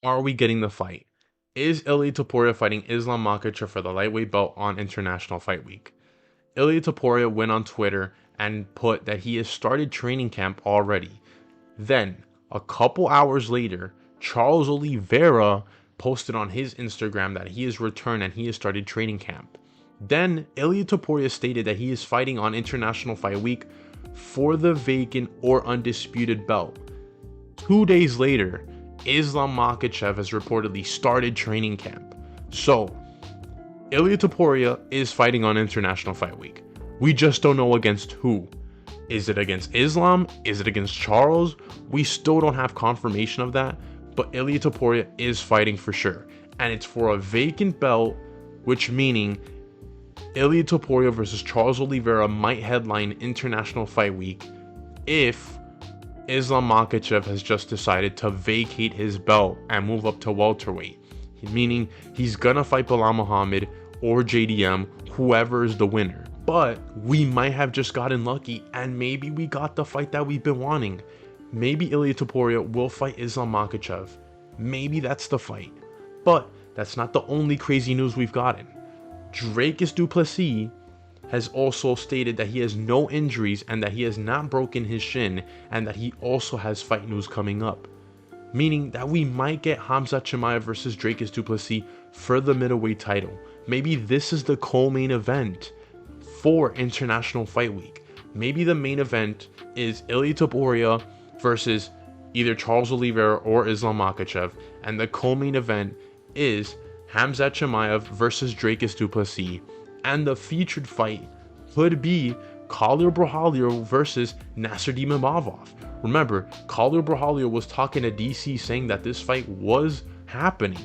Are we getting the fight? Is Ilia Topuria fighting Islam Makhachev for the lightweight belt on International Fight Week? Ilia Topuria went on Twitter and put that he has started training camp already. Then, a couple hours later, Charles Oliveira posted on his Instagram that he has returned and he has started training camp. Then, Ilia Topuria stated that he is fighting on International Fight Week for the vacant or undisputed belt. 2 days later, Islam Makhachev has reportedly started training camp. So, Ilia Topuria is fighting on International Fight Week. We just don't know against who. Is it against Islam? Is it against Charles? We still don't have confirmation of that, but Ilia Topuria is fighting for sure. And it's for a vacant belt, which meaning Ilia Topuria versus Charles Oliveira might headline International Fight Week if Islam Makhachev has just decided to vacate his belt and move up to welterweight, meaning he's gonna fight Bilal Muhammad or JDM, whoever is the winner. But we might have just gotten lucky and maybe we got the fight that we've been wanting. Maybe Ilia Topuria will fight Islam Makhachev. Maybe that's the fight. But that's not the only crazy news we've gotten. Dricus du Plessis has also stated that he has no injuries and that he has not broken his shin and that he also has fight news coming up. Meaning that we might get Khamzat Chimaev versus Dricus du Plessis for the middleweight title. Maybe this is the co-main event for International Fight Week. Maybe the main event is Ilia Topuria versus either Charles Oliveira or Islam Makhachev, and the co-main event is Khamzat Chimaev versus Dricus du Plessis, and the featured fight could be Khalil Brouhalia versus Nasruddin Imavov. Remember, Khalil Brouhalia was talking to DC saying that this fight was happening,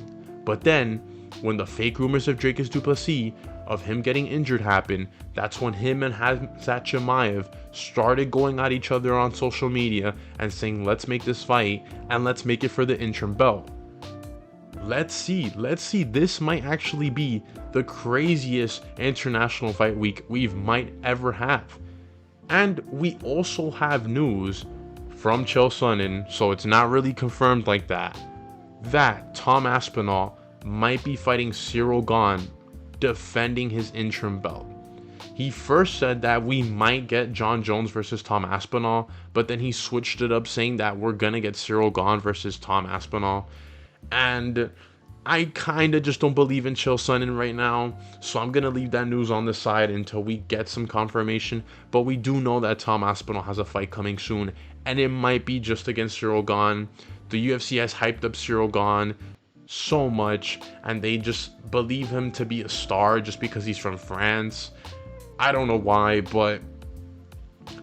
but then when the fake rumors of Dricus du Plessis of him getting injured happened, that's when him and Khamzat Chimaev started going at each other on social media and saying, let's make this fight and let's make it for the interim belt. Let's see, this might actually be the craziest International Fight Week we might ever have. And we also have news from Chael Sonnen, so it's not really confirmed like that Tom Aspinall might be fighting Cyril Gane, defending his interim belt. He first said that we might get John Jones versus Tom Aspinall, but then he switched it up saying that we're gonna get Cyril Gane versus Tom Aspinall. And I kind of just don't believe in Chael Sonnen right now, so I'm going to leave that news on the side until we get some confirmation. But we do know that Tom Aspinall has a fight coming soon, and it might be just against Cyril Gane. The UFC has hyped up Cyril Gane so much, and they just believe him to be a star just because he's from France. I don't know why, but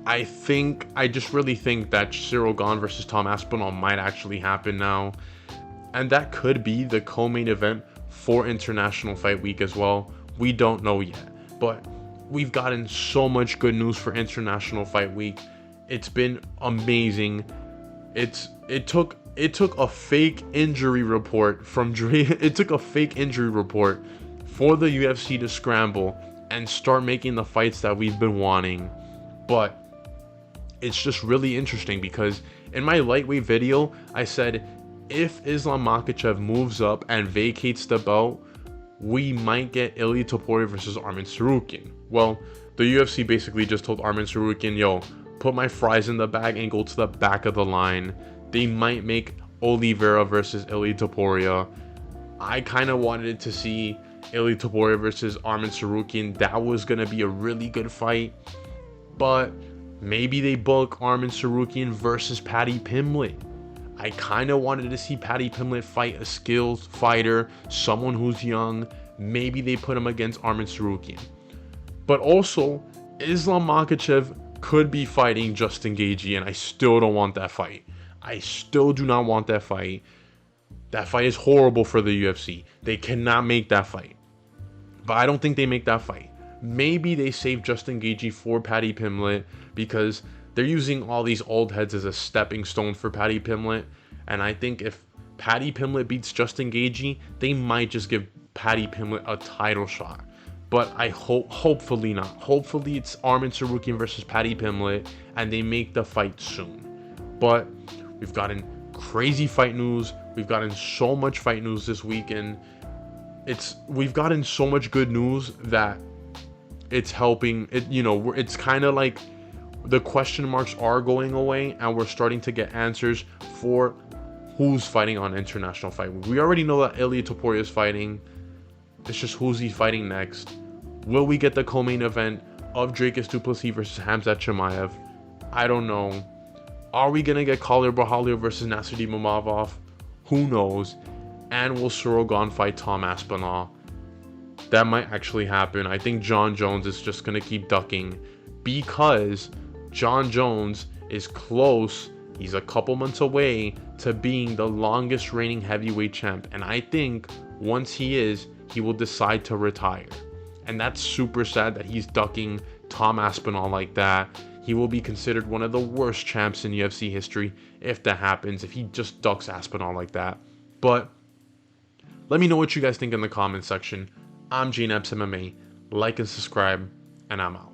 I just really think that Cyril Gane versus Tom Aspinall might actually happen now. And that could be the co-main event for International Fight Week as well. We don't know yet, but we've gotten so much good news for International Fight Week. It's been amazing. It took a fake injury report from it took a fake injury report for the UFC to scramble and start making the fights that we've been wanting. But it's just really interesting because in my lightweight video, I said if Islam Makhachev moves up and vacates the belt, we might get Ilia Topuria versus Arman Tsarukyan. Well, the UFC basically just told Arman Tsarukyan, yo, put my fries in the bag and go to the back of the line. They might make Oliveira versus Ilia Topuria. I kind of wanted to see Ilia Topuria versus Arman Tsarukyan. That was going to be a really good fight. But maybe they book Arman Tsarukyan versus Paddy Pimblett. I kind of wanted to see Paddy Pimblett fight a skilled fighter, someone who's young. Maybe they put him against Arman Tsarukyan. But also, Islam Makhachev could be fighting Justin Gaethje, and I still don't want that fight. I still do not want that fight. That fight is horrible for the UFC. They cannot make that fight. But I don't think they make that fight. Maybe they save Justin Gaethje for Paddy Pimblett because they're using all these old heads as a stepping stone for Paddy Pimblett. And I think if Paddy Pimblett beats Justin Gaethje, they might just give Paddy Pimblett a title shot. But I hopefully not. Hopefully it's Arman Tsarukyan versus Paddy Pimblett and they make the fight soon. But we've gotten crazy fight news We've gotten so much fight news this week, and we've gotten so much good news that it's helping it. It's kind of like the question marks are going away, and we're starting to get answers for who's fighting on International Fight Week. We already know that Ilia Topuria is fighting. It's just who's he fighting next. Will we get the co-main event of Dricus du Plessis versus Khamzat Chimaev? I don't know. Are we gonna get Khalil Borralho versus Nasruddin Mamavov? Who knows? And will Ciryl Gane fight Tom Aspinall? That might actually happen. I think Jon Jones is just gonna keep ducking because Jon Jones is close. He's a couple months away to being the longest reigning heavyweight champ. And I think once he will decide to retire. And that's super sad that he's ducking Tom Aspinall like that. He will be considered one of the worst champs in UFC history if that happens, if he just ducks Aspinall like that. But let me know what you guys think in the comment section. I'm Gane MMA. Like and subscribe, and I'm out.